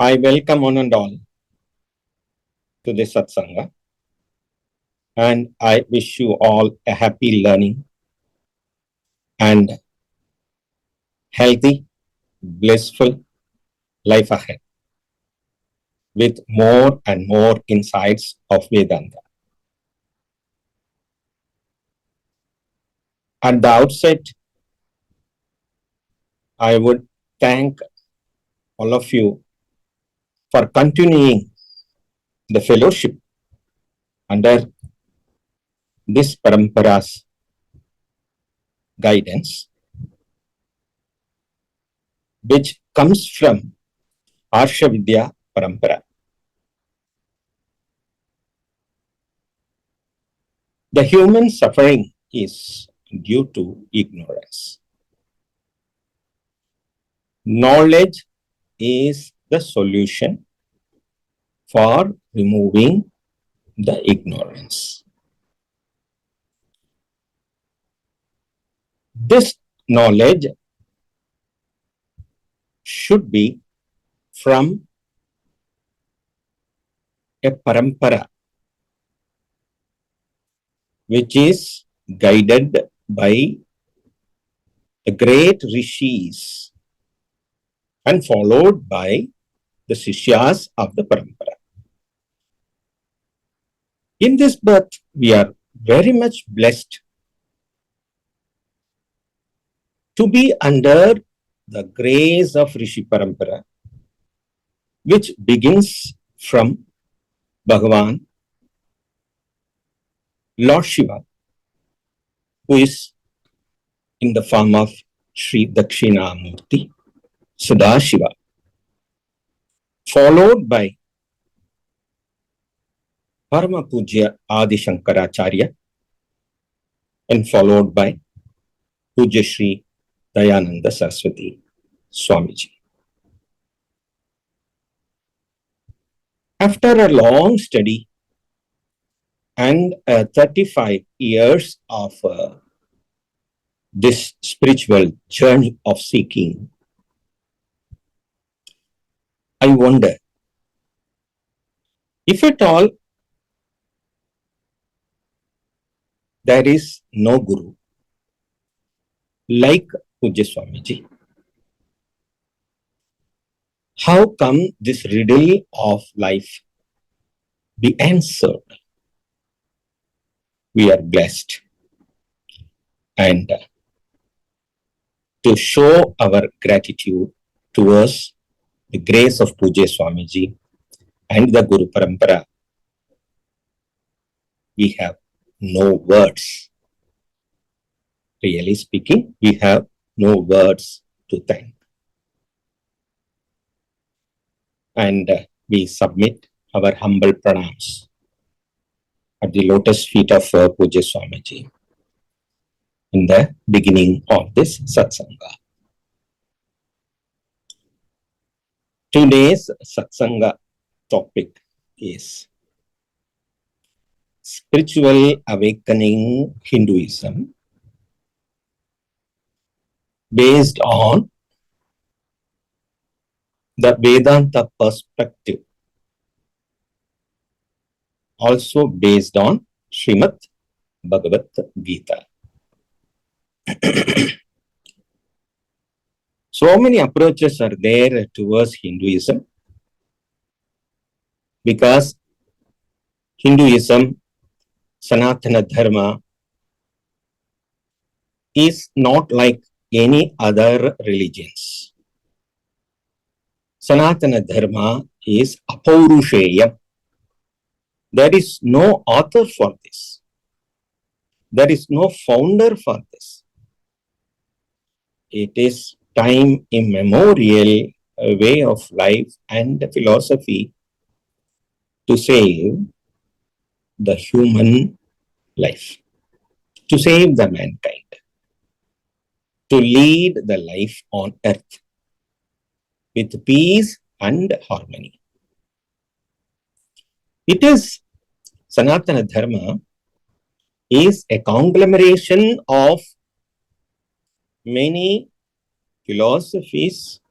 I welcome one and all to this Satsanga, and I wish you all a happy learning and healthy, blissful life ahead with more and more insights of Vedanta. At the outset, I would thank all of you for continuing the fellowship under this Parampara's guidance, which comes from Arsha Vidya Parampara. The human suffering is due to ignorance. Knowledge is the solution for removing the ignorance. This knowledge should be from a parampara which is guided by the great rishis and followed by the sishyas of the parampara. In this birth, we are very much blessed to be under the grace of Rishi Parampara, which begins from Bhagavan, Lord Shiva, who is in the form of Sri Dakshinamurti, Sadashiva, followed by Parama Pujya Adi Shankaracharya, and followed by Pujya Sri Dayananda Saraswati Swamiji. After a long study and 35 years of this spiritual journey of seeking, I wonder if at all there is no Guru like Pujya Swamiji. How come this riddle of life be answered? We are blessed, and to show our gratitude towards the grace of Pujya Swamiji and the Guru Parampara, we have no words. Really speaking, we have no words to thank. And we submit our humble pranams at the lotus feet of Pujya Swamiji in the beginning of this Satsanga. Today's Satsanga topic is Spiritual Awakening Hinduism based on the Vedanta perspective, also based on Srimad Bhagavad Gita. So many approaches are there towards Hinduism, because Hinduism, Sanatana Dharma, is not like any other religions. Sanatana Dharma is apaurusheyam. There is no author for this. There is no founder for this. It is time immemorial way of life and philosophy to save the human life, to save the mankind, to lead the life on earth with peace and harmony. It is Sanatana Dharma is a conglomeration of many philosophies,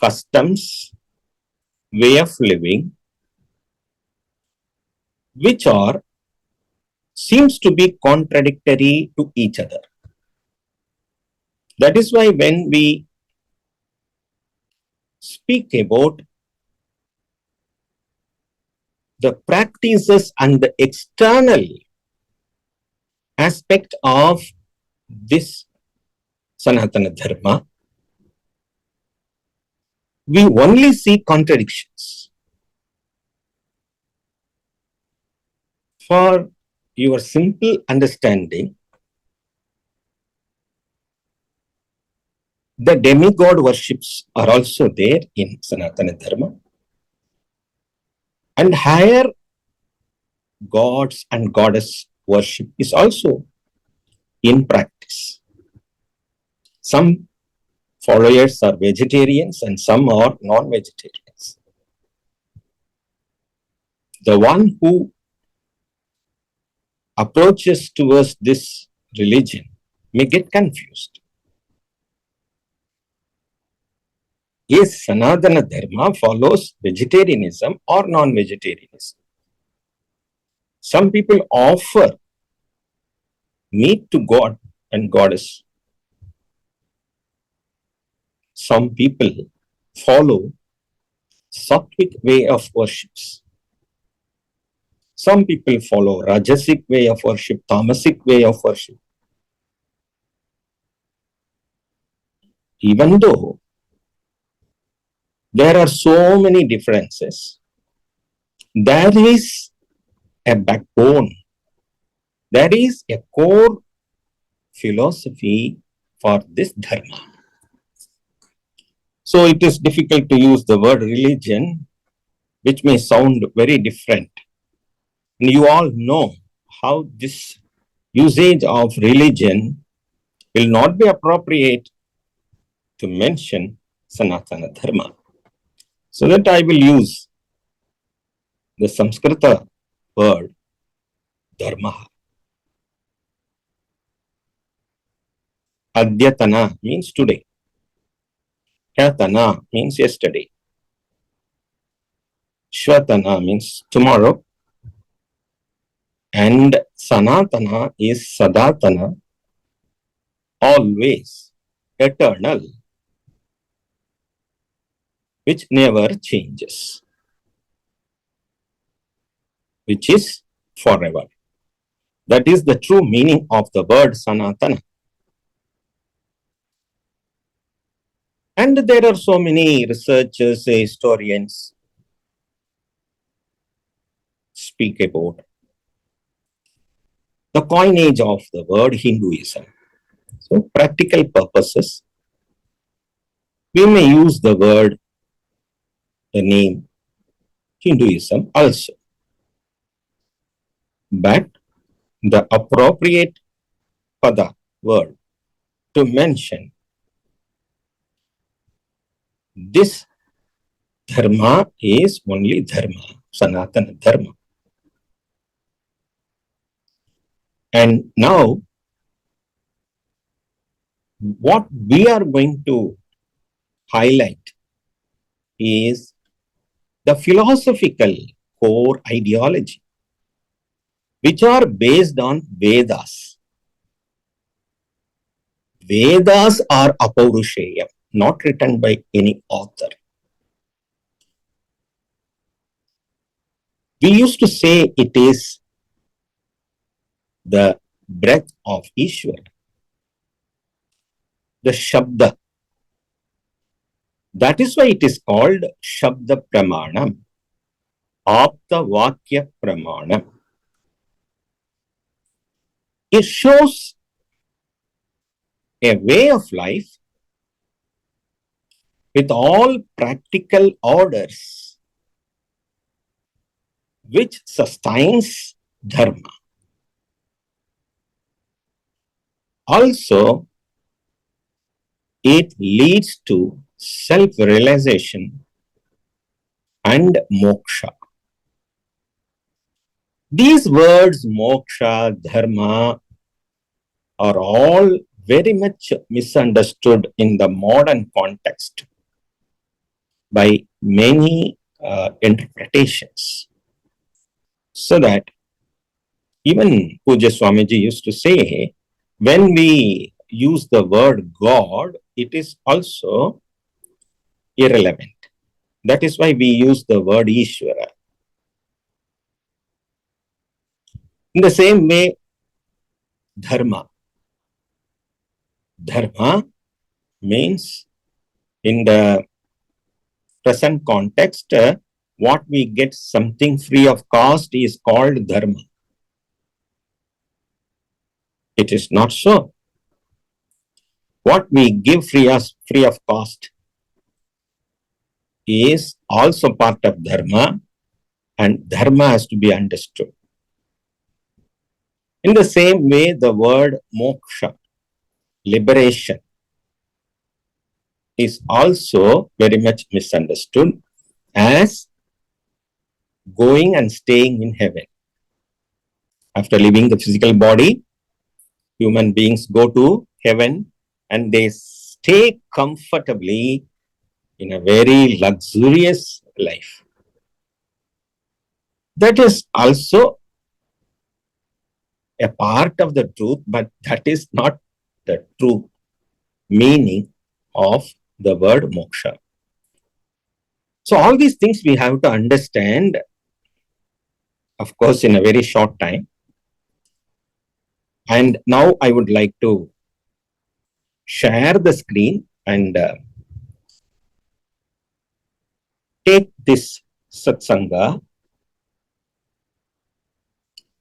customs, way of living which are seems to be contradictory to each other. That is why when we speak about the practices and the external aspect of this Sanatana Dharma, we only see contradictions. For your simple understanding, the demigod worships are also there in Sanatana Dharma, and higher gods and goddess worship is also in practice. Some followers are vegetarians and some are non-vegetarians. The one who approaches towards this religion may get confused. Is Sanatana Dharma follows vegetarianism or non-vegetarianism? Some people offer meat to God and goddess. Some people follow sattvic way of worships. Some people follow rajasic way of worship, tamasic way of worship. Even though there are so many differences, there is a backbone, there is a core philosophy for this dharma. So it is difficult to use the word religion, which may sound very different. And you all know how this usage of religion will not be appropriate to mention Sanatana Dharma. So that I will use the Sanskrita word Dharma. Adyatana means today. Hyatana means yesterday. Shvatana means tomorrow. And Sanatana is Sadatana, always, eternal, which never changes, which is forever. That is the true meaning of the word Sanatana. And there are so many researchers, historians speak about the coinage of the word Hinduism. So, practical purposes, we may use the word, the name Hinduism also. But the appropriate pada word to mention this dharma is only dharma, Sanatana Dharma. And now, what we are going to highlight is the philosophical core ideology, which are based on Vedas. Vedas are apaurusheyam, not written by any author. We used to say it is the breath of Ishwar, the Shabda. That is why it is called Shabda Pramanam, Apta Vakya Pramanam. It shows a way of life with all practical orders which sustains dharma. Also, it leads to self-realization and moksha. These words, moksha, dharma, are all very much misunderstood in the modern context by many interpretations. So that even Puja Swamiji used to say, when we use the word God, it is also irrelevant. That is why we use the word Ishvara. In the same way, Dharma. Dharma means, in the present context, what we get something free of cost is called Dharma. It is not so. What we give free of cost is also part of Dharma, and Dharma has to be understood. In the same way, the word moksha, liberation, is also very much misunderstood as going and staying in heaven. After leaving the physical body, human beings go to heaven and they stay comfortably in a very luxurious life. That is also a part of the truth, but that is not the true meaning of the word moksha. So all these things we have to understand, of course, in a very short time. And now I would like to share the screen and take this satsanga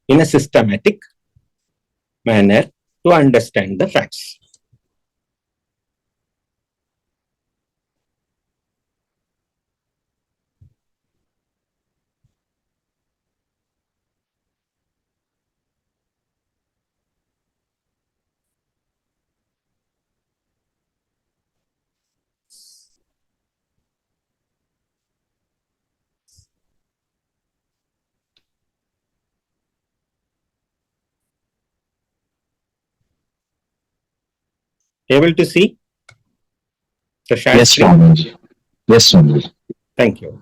in a systematic manner to understand the facts. Able to see the shared Yes, screen? Swamiji. Yes, Swamiji. Thank you.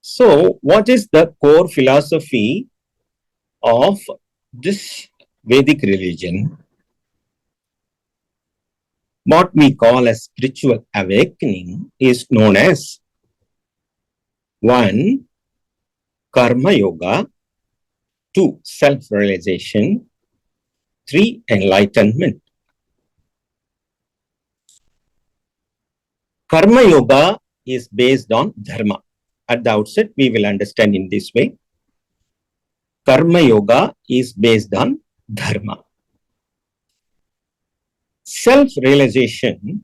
So, what is the core philosophy of this Vedic religion? What we call a spiritual awakening is known as 1. Karma Yoga, 2. Self-realization, 3. Enlightenment. Karma Yoga is based on Dharma. At the outset, we will understand in this way. Karma Yoga is based on Dharma. Self-realization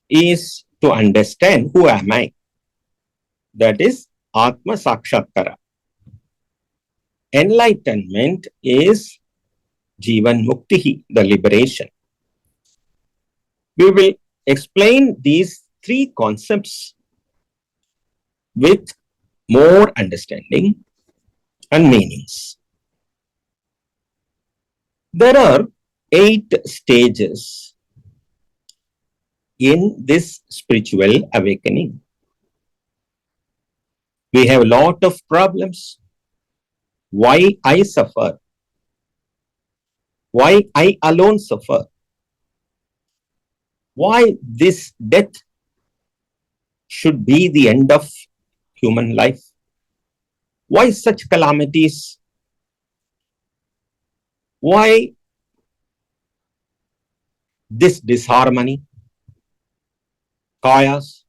is to understand who am I. That is Atma Sakshatkara. Enlightenment is Jivan Muktihi, the liberation. We will explain these three concepts with more understanding and meanings. There are 8 stages in this spiritual awakening. We have a lot of problems. Why I suffer? Why I alone suffer? Why this death should be the end of human life? Why such calamities? Why this disharmony, chaos,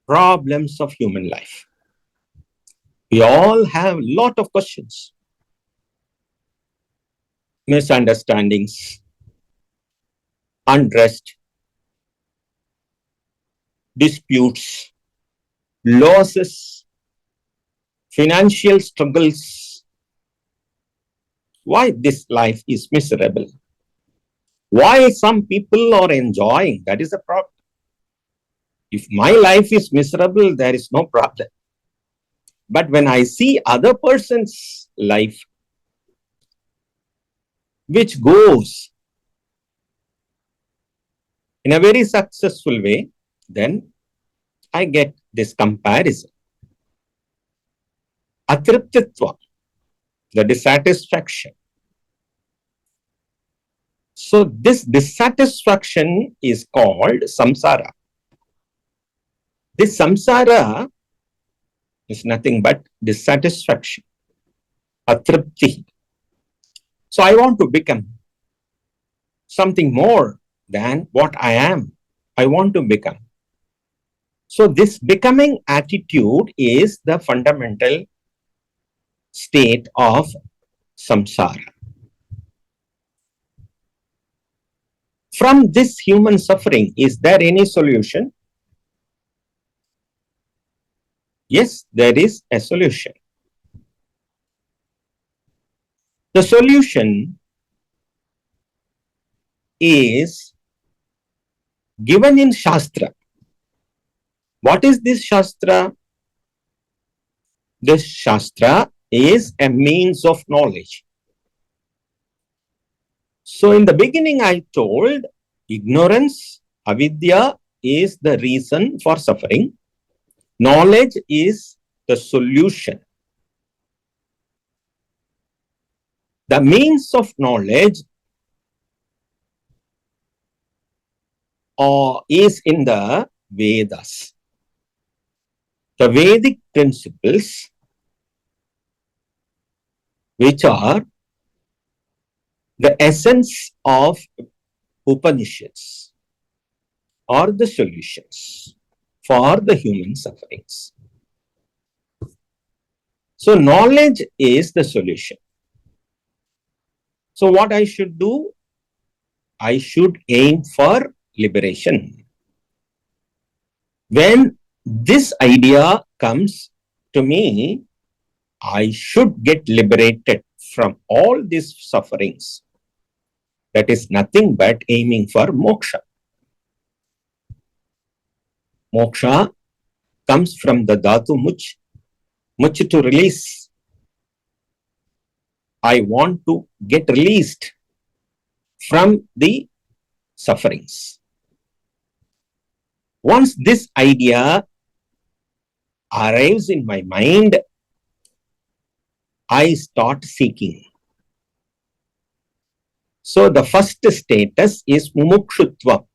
problems of human life? We all have a lot of questions, misunderstandings, unrest, disputes, losses, financial struggles. Why this life is miserable? Why some people are enjoying? That is the problem. If my life is miserable, there is no problem. But when I see other person's life, which goes in a very successful way, then I get this comparison. Atriptitva, the dissatisfaction. So this dissatisfaction is called samsara. This samsara is nothing but dissatisfaction, atripti. So I want to become something more than what I am. I want to become. So this becoming attitude is the fundamental state of samsara. From this human suffering, is there any solution? Yes, there is a solution. The solution is given in Shastra. What is this Shastra? This Shastra is a means of knowledge. So in the beginning, I told ignorance, avidya, is the reason for suffering. Knowledge is the solution. The means of knowledge is in the Vedas. The Vedic principles, which are the essence of Upanishads, are the solutions for the human sufferings. So knowledge is the solution. So what I should do? I should aim for liberation. When this idea comes to me, I should get liberated from all these sufferings. That is nothing but aiming for moksha. Moksha comes from the dhatu much. Much to release. I want to get released from the sufferings. Once this idea arrives in my mind, I start seeking. So the first status is mumukshutva.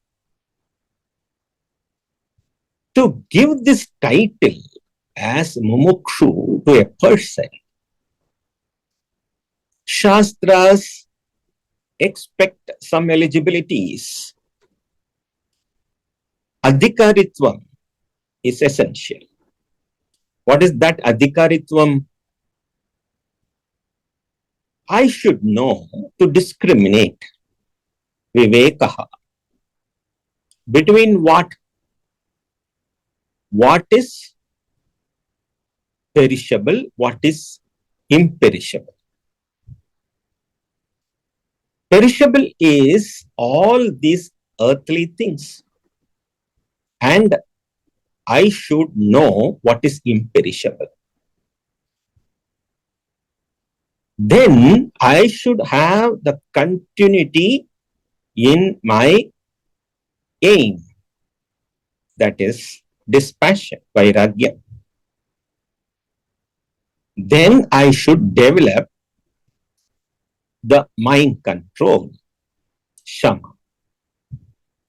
To give this title as mumukshu to a person, Shastras expect some eligibilities. Adhikaritvam is essential. What is that adhikaritvam? I should know to discriminate, vivekaha, between what is perishable, what is imperishable. Perishable is all these earthly things, and I should know what is imperishable. Then I should have the continuity in my aim, that is dispassion, vairagya. Then I should develop the mind control, shama,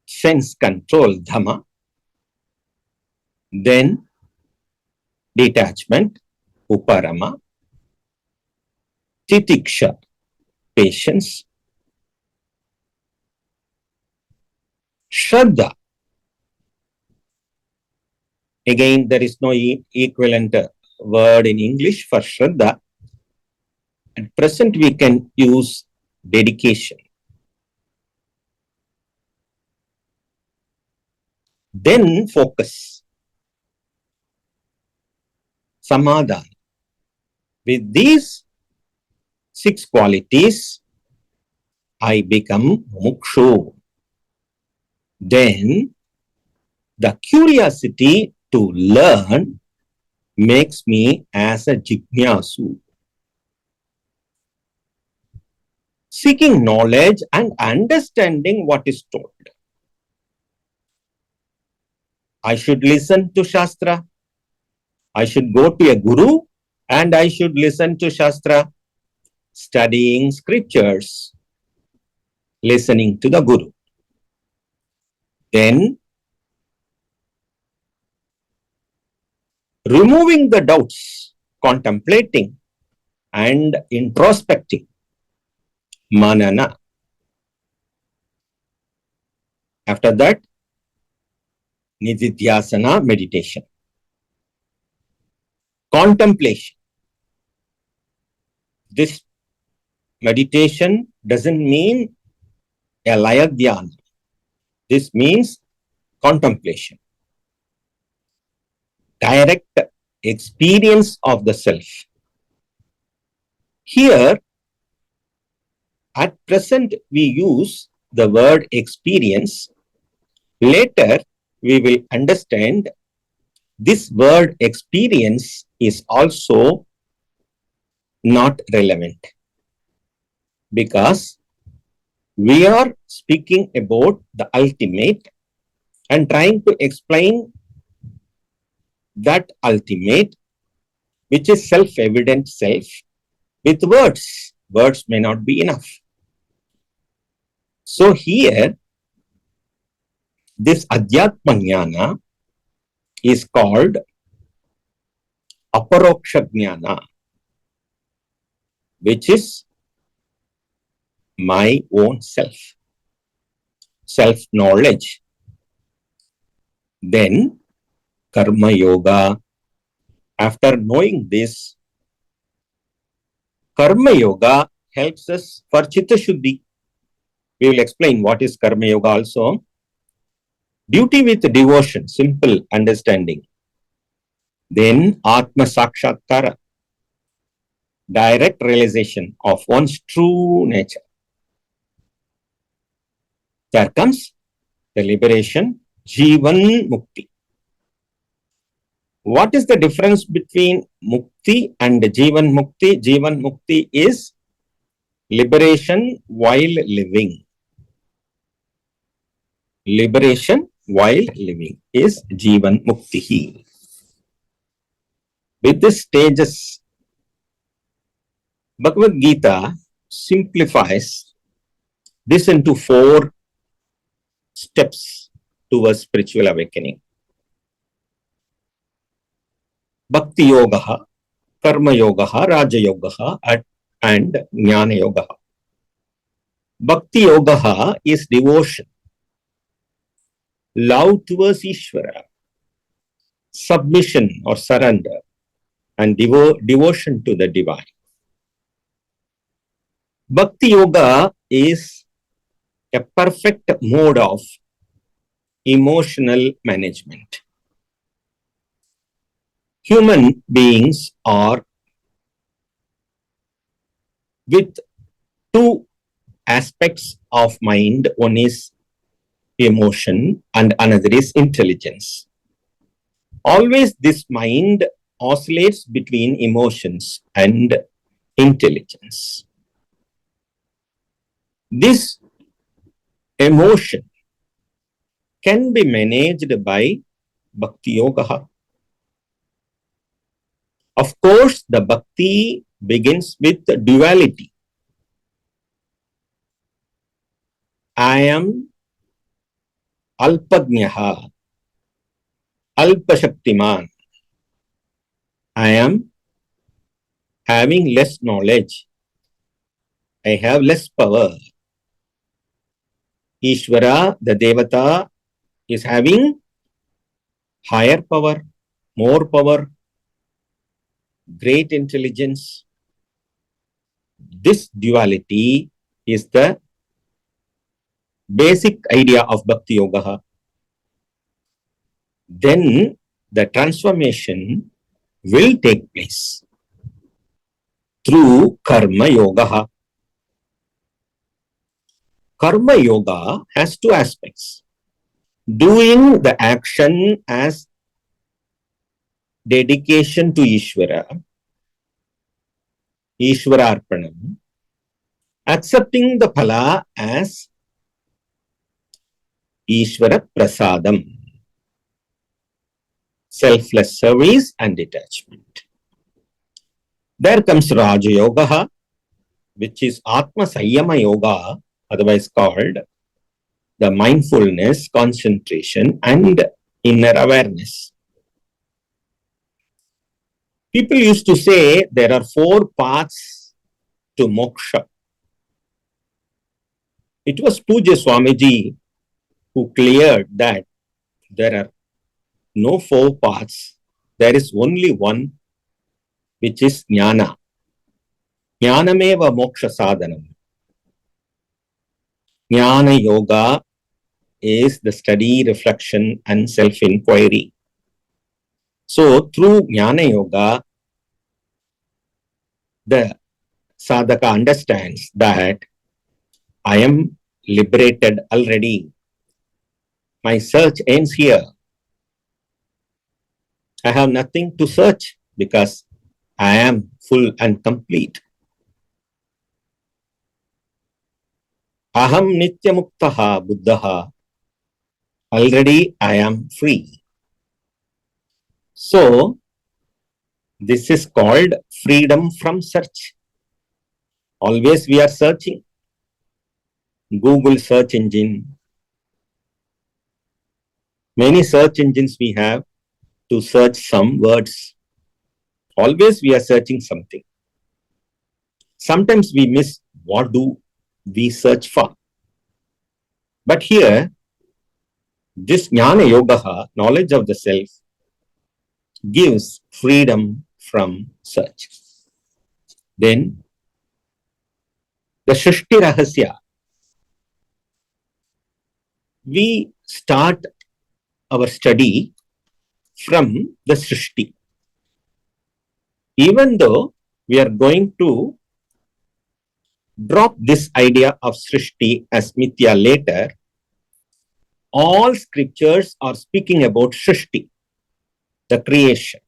sense control, dhamma, then detachment, uparama, titiksha, patience, shraddha. Again, there is no equivalent word in English for shraddha. At present, we can use dedication. Then focus, samadhan. With these 6 qualities, I become mukshu. Then the curiosity to learn makes me as a jignasu. Seeking knowledge and understanding what is told. I should listen to Shastra. I should go to a guru and I should listen to Shastra, studying scriptures, listening to the guru. Then, removing the doubts, contemplating and introspecting, manana. After that, nididhyasana, meditation. Contemplation. This meditation doesn't mean a laya dhyana. This means contemplation. Direct experience of the self. Here, at present, we use the word experience. Later, we will understand this word experience is also not relevant because we are speaking about the ultimate and trying to explain that ultimate, which is self-evident self, with words. Words may not be enough. So here, this Adhyatma is called Aparoksha Jnana, which is my own self, self-knowledge. Then, Karma Yoga. After knowing this, Karma Yoga helps us for Chitta Shuddhi. We will explain what is Karma Yoga also. Duty with devotion, simple understanding. Then Atma Sakshatkara, direct realization of one's true nature. There comes the liberation, Jivan Mukti. What is the difference between Mukti and Jivan Mukti? Jivan Mukti is liberation while living. Liberation while living is Jivan Mukti. With these stages, Bhagavad Gita simplifies this into 4 steps towards spiritual awakening. Bhakti Yoga, Karma Yoga, Raja Yoga, and Jnana Yoga. Bhakti Yoga is devotion, love towards Ishvara, submission or surrender, and devotion to the divine. Bhakti Yoga is a perfect mode of emotional management. Human beings are with 2 aspects of mind. One is emotion and another is intelligence. Always this mind oscillates between emotions and intelligence. This emotion can be managed by Bhakti Yoga. Of course, the Bhakti begins with the duality. I am Alpajnaha, Alpashaktiman. I am having less knowledge. I have less power. Ishvara, the Devata, is having higher power, more power, great intelligence. This duality is the basic idea of Bhakti Yoga. Then the transformation will take place through Karma Yoga. Karma Yoga has 2 aspects. Doing the action as dedication to Ishvara, Ishvararpanam, accepting the phala as Ishvara Prasadam. selfless service and detachment. There comes Raja Yoga, which is Atma Sanyama Yoga, otherwise called the mindfulness, concentration, and inner awareness. People used to say there are 4 paths to moksha. It was Puja Swamiji who cleared that there are no 4 paths. There is only one, which is jnana. Jnanameva moksha sadhanam. Jnana yoga is the study, reflection, and self-inquiry. So, through Jnana Yoga, the sadhaka understands that I am liberated already. My search ends here. I have nothing to search because I am full and complete. Aham nityamuktaha buddhaha. Already I am free. So, this is called freedom from search. Always we are searching. Google search engine. Many search engines we have to search some words. Always we are searching something. Sometimes we miss what do we search for. But here, this Jnana Yoga, knowledge of the self, gives freedom from search. Then, the Shrishti Rahasya. We start our study from the Srishti. Even though we are going to drop this idea of Srishti as Mithya later, all scriptures are speaking about Srishti, the creation.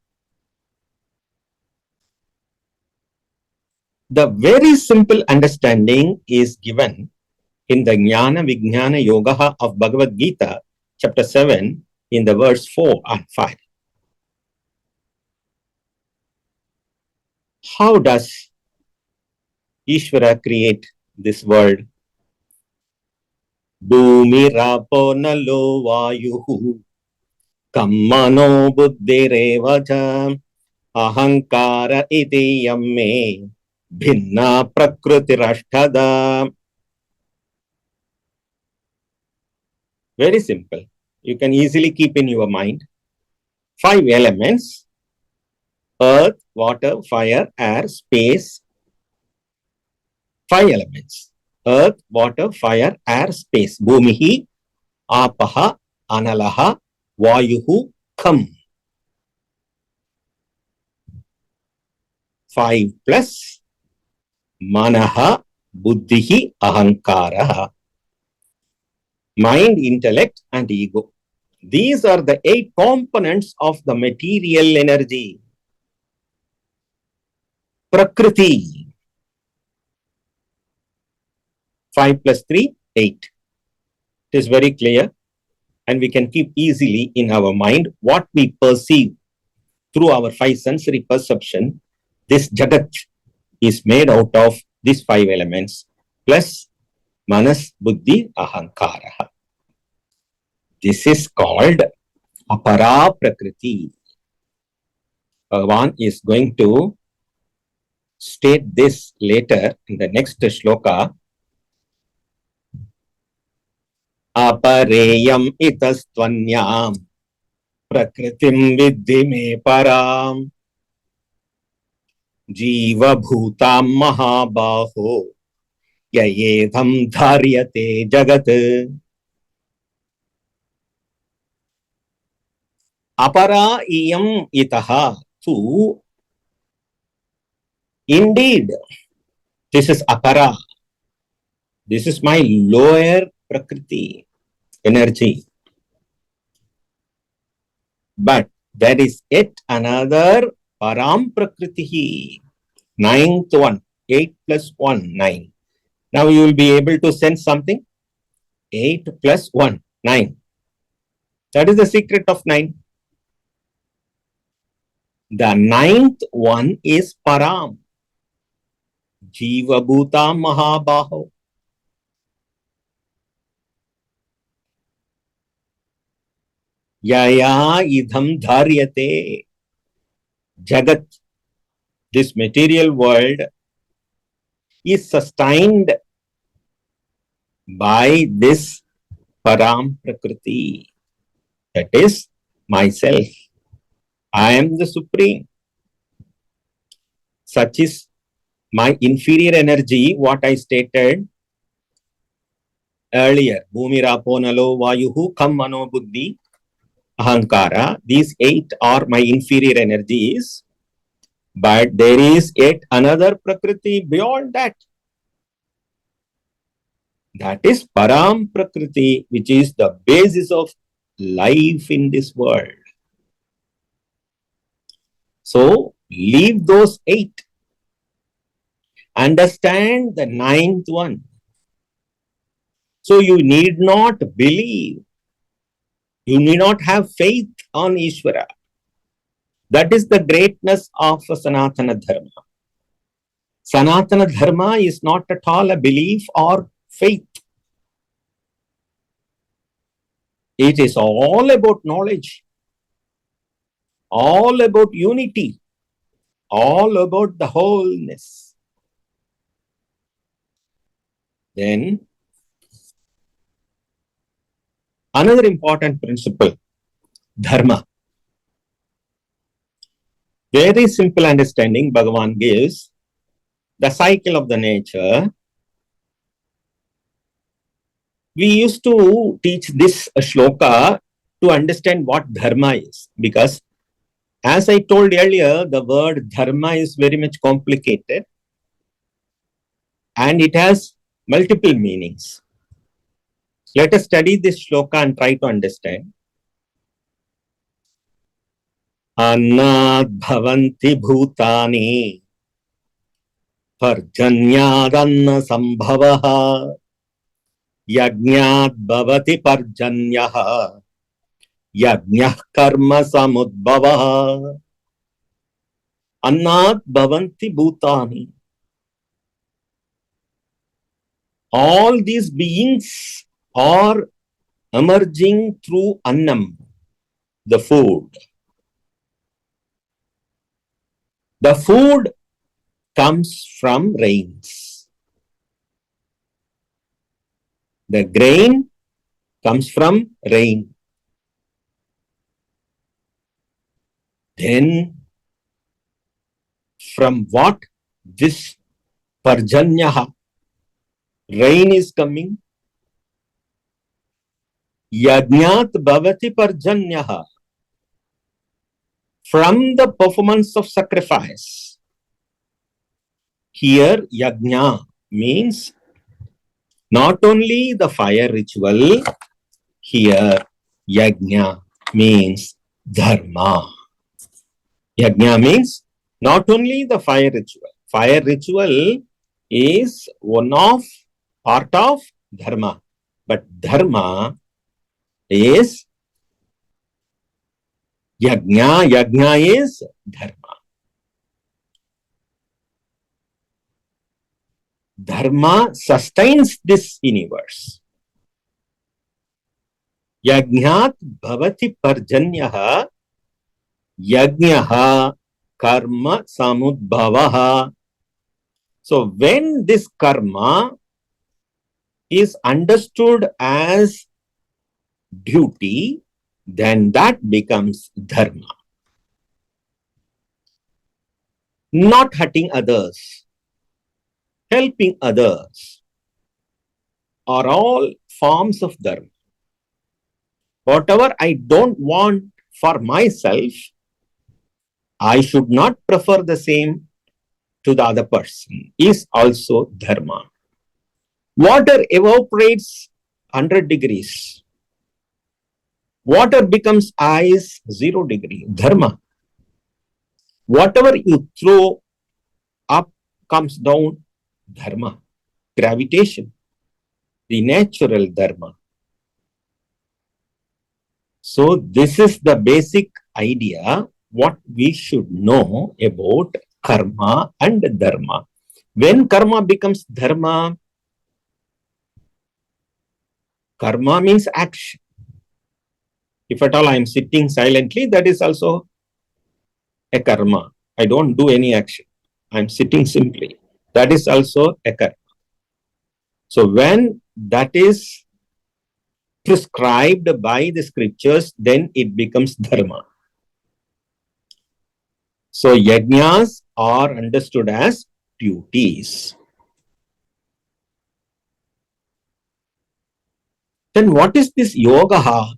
The very simple understanding is given in the Jnana Vijnana Yoga of Bhagavad Gita, chapter 7, in the verse 4 and 5. How does Ishvara create this world? Bhumi rapo nalo vayuhu kammano buddhirevacha ahankara iti yamme bhinna prakrutirashthada. Very simple. You can easily keep in your mind 5 elements: earth, water, fire, air, space. 5 elements: earth, water, fire, air, space. Bhumihi, apaha, analaha, vayuhu, kham. 5 plus manaha, buddhihi, ahankaraha. Mind, intellect, and ego. These are the 8 components of the material energy. Prakriti. 5 plus 3, 8. It is very clear, and we can keep easily in our mind what we perceive through our 5 sensory perception. This Jagat is made out of these 5 elements plus Manas, Buddhi, Ahankara. This is called Apara Prakriti. Bhagavan is going to state this later in the next shloka. Apareyam itastvanyam prakritim vidhi me param jiva bhutam mahabaho yayedham dharyate jagat. Apara iyam itaha. So, indeed, this is apara. This is my lower prakriti, energy. But there is yet another param prakriti, 9th one, 8 plus 1, 9. Now you will be able to sense something. 8 plus 1, 9. That is the secret of 9. The ninth one is Param. Jiva Bhuta Mahabaho. Yaya idham dharyate. Jagat, this material world, is sustained by this Param Prakriti. That is myself. I am the Supreme. Such is my inferior energy, what I stated earlier. Bhumirapo nalo vayuhu kam mano buddhi ahankara. These 8 are my inferior energies. But there is yet another Prakriti beyond that. That is Param Prakriti, which is the basis of life in this world. So, leave those 8. Understand the 9th one. So, you need not believe. You need not have faith on Ishvara. That is the greatness of Sanatana Dharma. Sanatana Dharma is not at all a belief or faith. It is all about knowledge, all about unity, all about the wholeness. Then, another important principle, Dharma. Very simple understanding Bhagavan gives, the cycle of the nature. We used to teach this shloka to understand what Dharma is, because as I told earlier, the word Dharma is very much complicated and it has multiple meanings. Let us study this shloka and try to understand. Annad bhavanti bhutani parjanyadanna sambhavaha yajñat bhavati parjanyaha yajñah karma samudbhavaha. Annad bhavanti bhutani. All these beings are emerging through annam, the food. The food comes from rains. The grain comes from rain. Then, from what? This parjanyaha, rain is coming. Yajñat bhavati parjanyaha, from the performance of sacrifice. Here, yajna means not only the fire ritual, here yajna means dharma. Yajna means not only the fire ritual. Fire ritual is one of part of dharma, but dharma is yajna. Yajna is dharma. Dharma sustains this universe. Yajñat bhavati parjanyaha yajñaha karma samudbhavaha. So when this karma is understood as duty, then that becomes dharma. Not hurting others, helping others are all forms of dharma. Whatever I don't want for myself, I should not prefer the same to the other person, is also dharma. Water evaporates 100 degrees. Water becomes ice 0 degree, dharma. Whatever you throw up comes down, dharma. Gravitation, the natural dharma. So this is the basic idea what we should know about karma and dharma. When karma becomes dharma, karma means action. If at all I am sitting silently, that is also a karma. I don't do any action. I am sitting simply. That is also a karma. So when that is prescribed by the scriptures, then it becomes dharma. So yajnas are understood as duties. Then what is this yoga?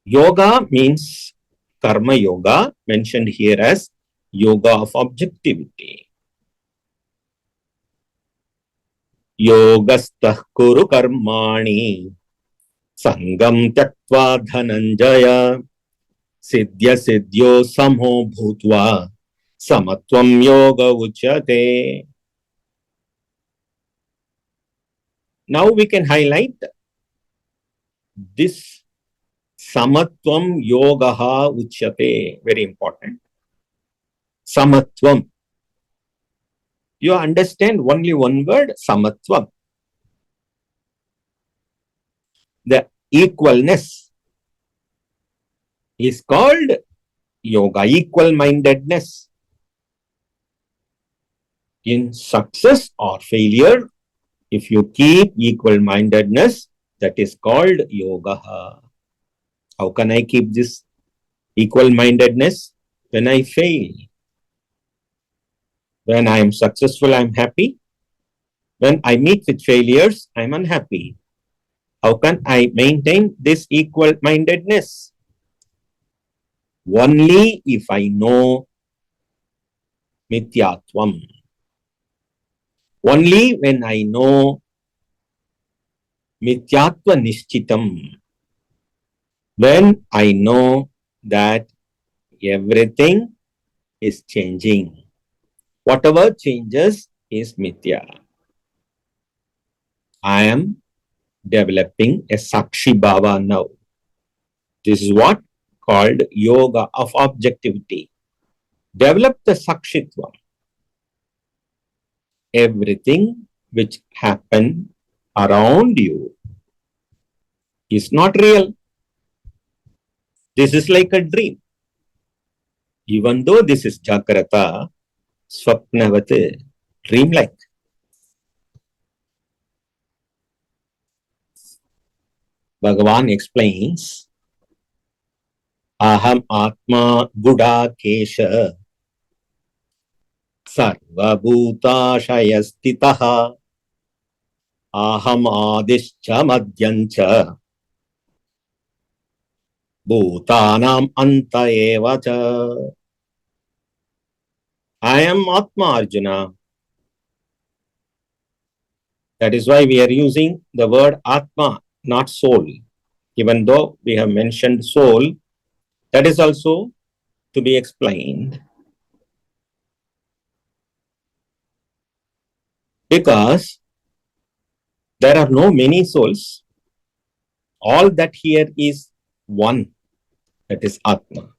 Yoga means karma yoga, mentioned here as yoga of objectivity. Yogastah kuru karmani sangam tyaktva dhananjaya siddhya siddhyo samho bhutva samatvam yoga uchyate. Now we can highlight this samatvam yogaha uchyate, very important. Samatvam. You understand only one word, samatvam. The equalness is called yoga, equal-mindedness. In success or failure, if you keep equal-mindedness, that is called yoga. How can I keep this equal-mindedness? When I fail. When I am successful, I am happy. When I meet with failures, I am unhappy. How can I maintain this equal-mindedness? Only if I know mithyatvam. Only when I know mithyatva nishchitam. When I know that everything is changing. Whatever changes is mithya. I am developing a Sakshi Bhava now. This is what called yoga of objectivity. Develop the Sakshitva. Everything which happens around you is not real. This is like a dream. Even though this is Jagrata, Swapnavat, dreamlike. Bhagavan explains, Aham Atma Gudakesha Sarvabhutashayastitaha Aham Adischa Madhyancha Bhutanam Anta Evacha. I am Atma, Arjuna. That is why we are using the word Atma, not soul. Even though we have mentioned soul, that is also to be explained. Because there are no many souls. All that here is one, that is Atma.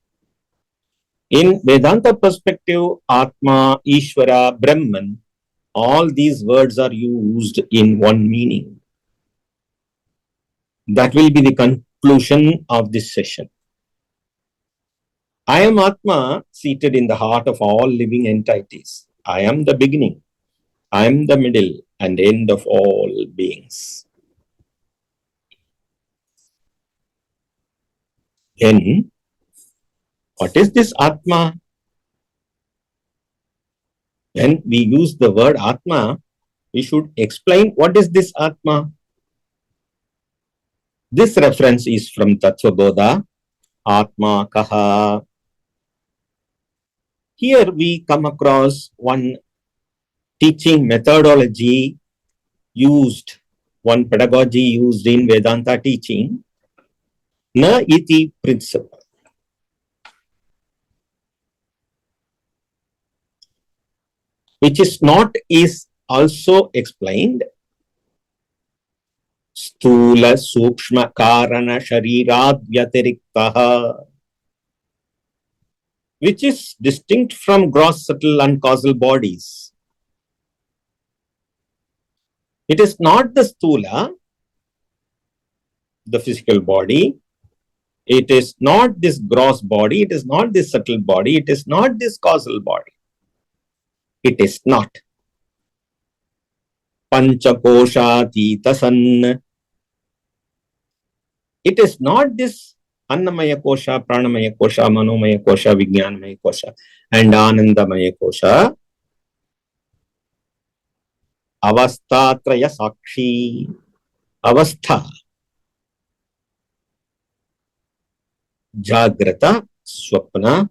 In Vedanta perspective, Atma, Ishvara, Brahman, all these words are used in one meaning. That will be the conclusion of this session. I am Atma, seated in the heart of all living entities. I am the beginning. I am the middle and end of all beings. Then, what is this Atma? When we use the word Atma, we should explain what is this Atma. This reference is from Tattva Bodha, Atma Kaha. Here we come across one teaching methodology used, one pedagogy used in Vedanta teaching, Na iti principle. Which is not is also explained. Stula Sukshma Karana Sharirad Vyatiriktaha. which is distinct from gross, subtle and causal bodies. It is not the sthula, the physical body. It is not this gross body. It is not this subtle body. It is not this causal body. It is not. Panchakoshatita san. It is not this Annamaya Kosha, Pranamaya Kosha, Manomaya Kosha, Vijnanamaya Kosha, and Anandamaya Kosha. Avastatraya Sakshi. Avastha. Jagrata, Swapna,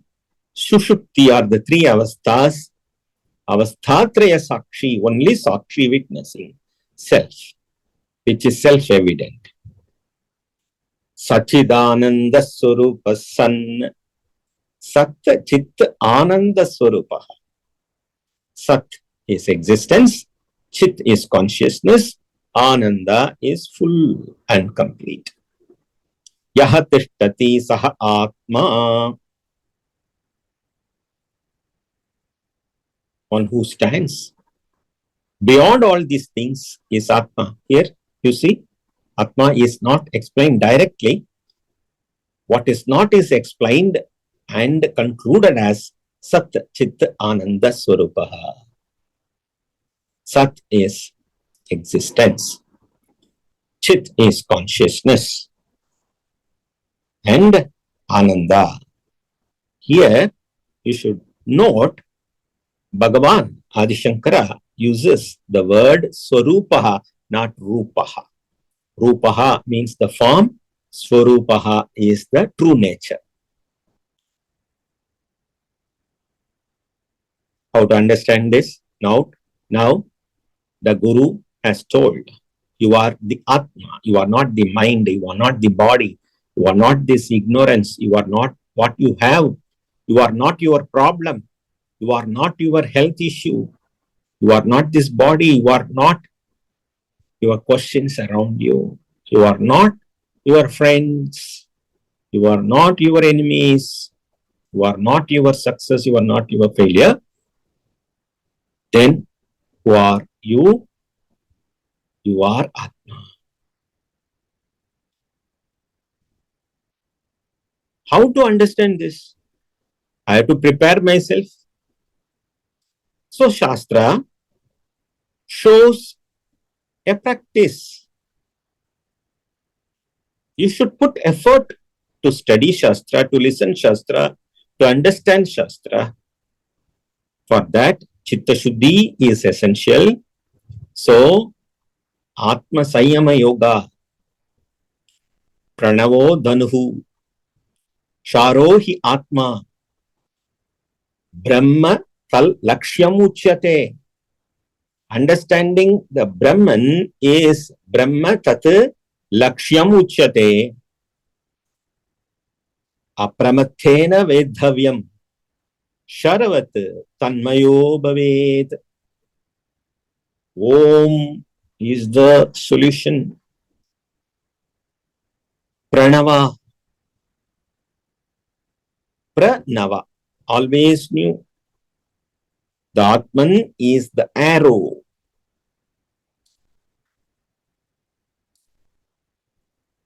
Sushupti are the three avasthas. Avasthatraya Sakshi, only Sakshi witnessing self, which is self-evident. Sachidananda Swarupa San. Sat Chit Ananda Swarupa. Sat is existence, Chit is consciousness, Ananda is full and complete. Yaha tishtati saha Atma. One who stands beyond all these things is Atma. Here you see, Atma is not explained directly. What is not is explained and concluded as Sat Chit Ananda Swarupaha. Sat is existence. Chit is consciousness. And Ananda. Here you should note Bhagavan Adi Shankara uses the word Swarupaha, not Rupaha. Rupaha means the form, Swarupaha is the true nature. How to understand this? Now the Guru has told, you are the Atma, you are not the mind, you are not the body, you are not this ignorance, you are not what you have, you are not your problem, you are not your health issue, you are not this body, you are not your questions around you, you are not your friends, you are not your enemies, you are not your success, you are not your failure. Then who are you? You are Atma. How to understand this? I have to prepare myself. So Shastra shows a practice. You should put effort to study Shastra, to listen Shastra, to understand Shastra. For that, Chitta Shuddhi is essential. So, Atma Sanyama Yoga, Pranavo Dhanuhu, Sharohi Atma, Brahma Tal Lakshyam Uchyate. Understanding the Brahman is Brahma Tat Lakshyam Uchyate. Apramathena Vedhavyam. Sharavat Tanmayo Bhavet. Om is the solution. Pranava. Pranava. Always new. The Atman is the arrow.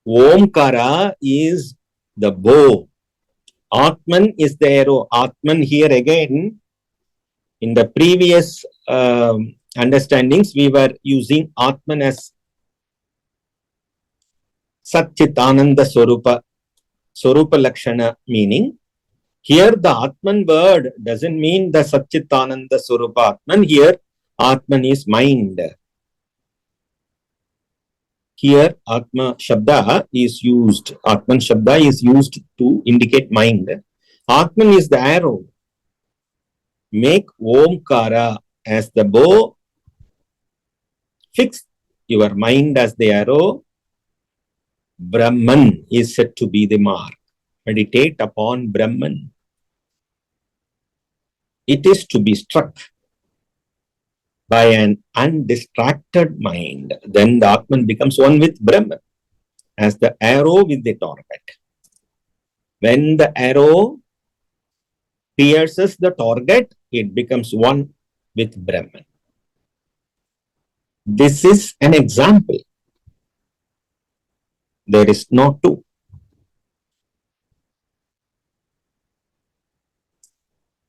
Omkara is the bow. Atman is the arrow. Atman here again, in the previous understandings, we were using Atman as Satchitananda Swarupa, Swarupa Lakshana meaning. Here the Atman word doesn't mean the Satchitananda Swarupa Atman. Here Atman is mind. Here Atma Shabda is used. Atman Shabda is used to indicate mind. Atman is the arrow. Make Omkara as the bow. Fix your mind as the arrow. Brahman is said to be the mark. Meditate upon Brahman. It is to be struck by an undistracted mind. Then the Atman becomes one with Brahman, as the arrow with the target. When the arrow pierces the target, it becomes one with Brahman. This is an example. There is no two.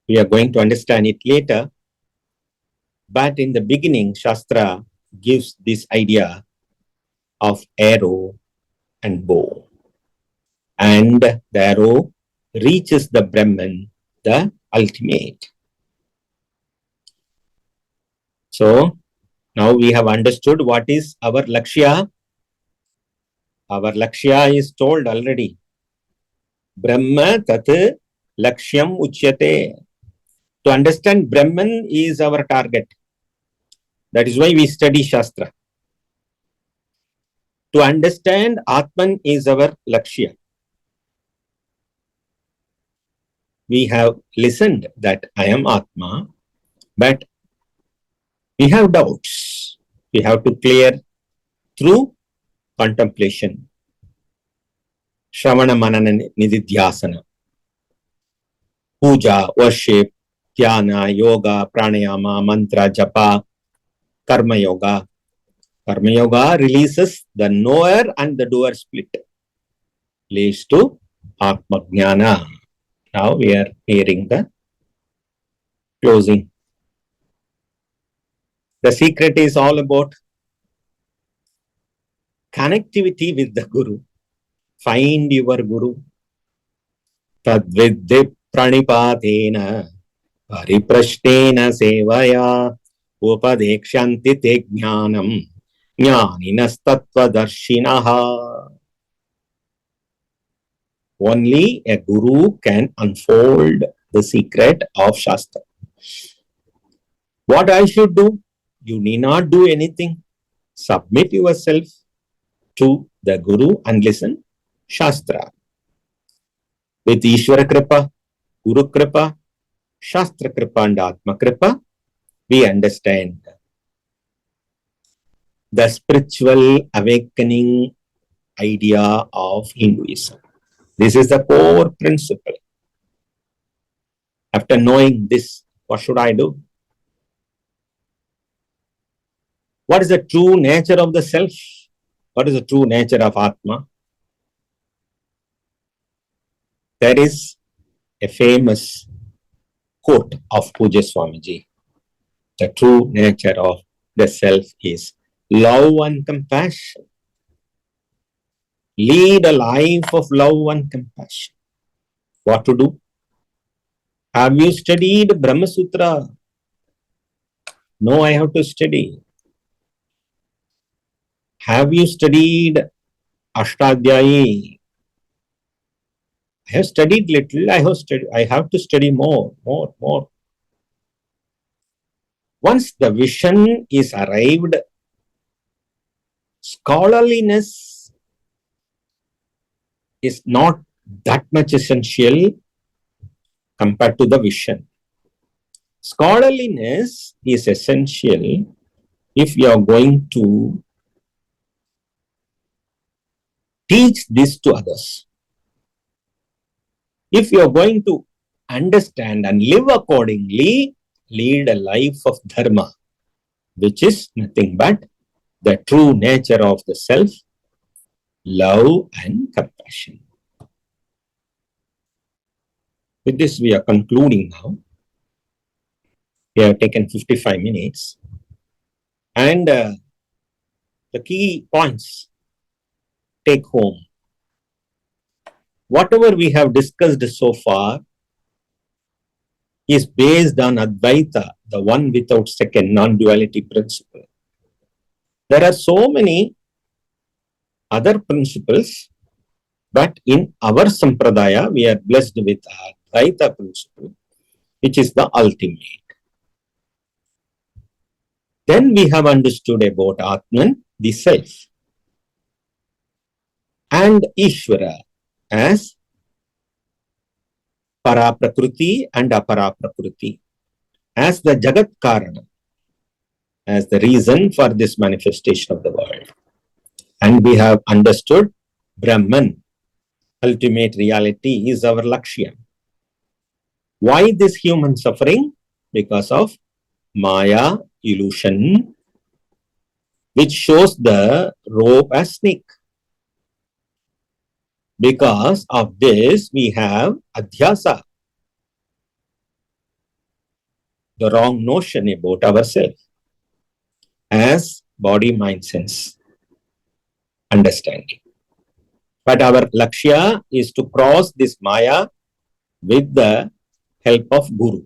We are going to understand it later. But in the beginning, Shastra gives this idea of arrow and bow. And the arrow reaches the Brahman, the ultimate. So now we have understood what is our Lakshya. Our Lakshya is told already. Brahma tat Lakshyam Uchyate. To understand Brahman is our target. That is why we study Shastra. To understand Atman is our Lakshya. We have listened that I am Atma, but we have doubts. We have to clear through contemplation. Shravana Manana Nididhyasana. Puja, worship, dhyana, yoga, pranayama, mantra, japa, karma yoga. Karma yoga releases the knower and the doer split. Leads to Atma Jnana. Now we are hearing the closing. The secret is all about connectivity with the Guru. Find your Guru. Tadvidhi pranipadena pariprashtena sevaya upadekshanti te jnanam jnaninastattvadarshinaha. Only a Guru can unfold the secret of Shastra. What I should do? You need not do anything. Submit yourself to the Guru and listen Shastra. With Ishvara Kripa, Guru Kripa, Shastra Kripa and Atma Kripa, we understand the spiritual awakening idea of Hinduism. This is the core principle. After knowing this, what should I do? What is the true nature of the self? What is the true nature of Atma? There is a famous quote of Puja Swamiji. The true nature of the self is love and compassion. Lead a life of love and compassion. What to do? Have you studied Brahma Sutra? No, I have to study. Have you studied Ashtadhyayi? I have studied little. I have to study more. Once the vision is arrived, scholarliness is not that much essential compared to the vision. Scholarliness is essential if you are going to teach this to others. If you are going to understand and live accordingly, lead a life of Dharma, which is nothing but the true nature of the self, love and compassion. With this, we are concluding now. We have taken 55 minutes. And the key points take home. Whatever we have discussed so far is based on Advaita, the one without second, non-duality principle. There are so many other principles, but in our Sampradaya, we are blessed with Advaita principle, which is the ultimate. Then we have understood about Atman, the self, and Ishvara as Paraprakriti and Aparaprakriti, as the Jagat Karana, as the reason for this manifestation of the world. And we have understood Brahman, ultimate reality, is our Lakshya. Why this human suffering? Because of Maya illusion, which shows the rope as snake. Because of this, we have adhyasa, the wrong notion about ourselves as body, mind, sense understanding. But our lakshya is to cross this Maya with the help of Guru.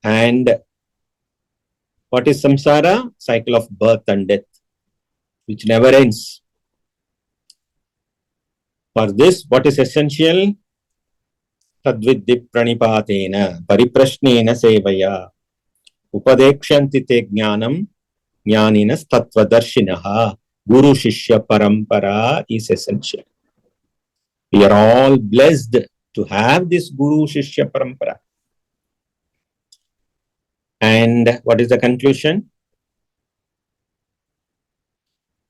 And what is samsara? Cycle of birth and death, which never ends. For this, what is essential? Tadviddi pranipatena pariprashnena sevaya upadekshanti te jnanam jnaninas tattvadarshinaha. Guru Shishya Parampara is essential. We are all blessed to have this Guru Shishya Parampara. And what is the conclusion?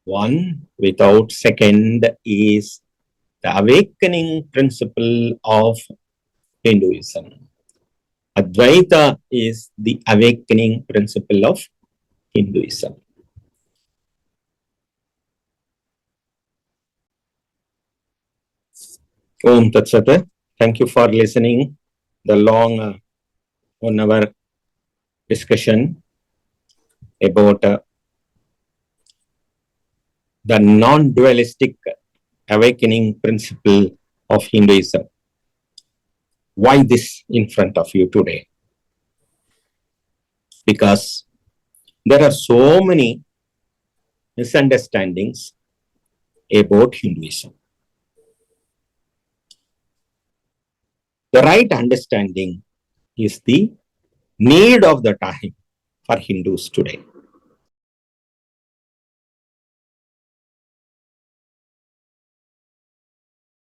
One without second is the awakening principle of Hinduism. Advaita is the awakening principle of Hinduism. Om Tat Sat. Thank you for listening. The long 1 hour discussion about the non-dualistic awakening principle of Hinduism. Why this in front of you today? Because there are so many misunderstandings about Hinduism. The right understanding is the need of the time for Hindus today.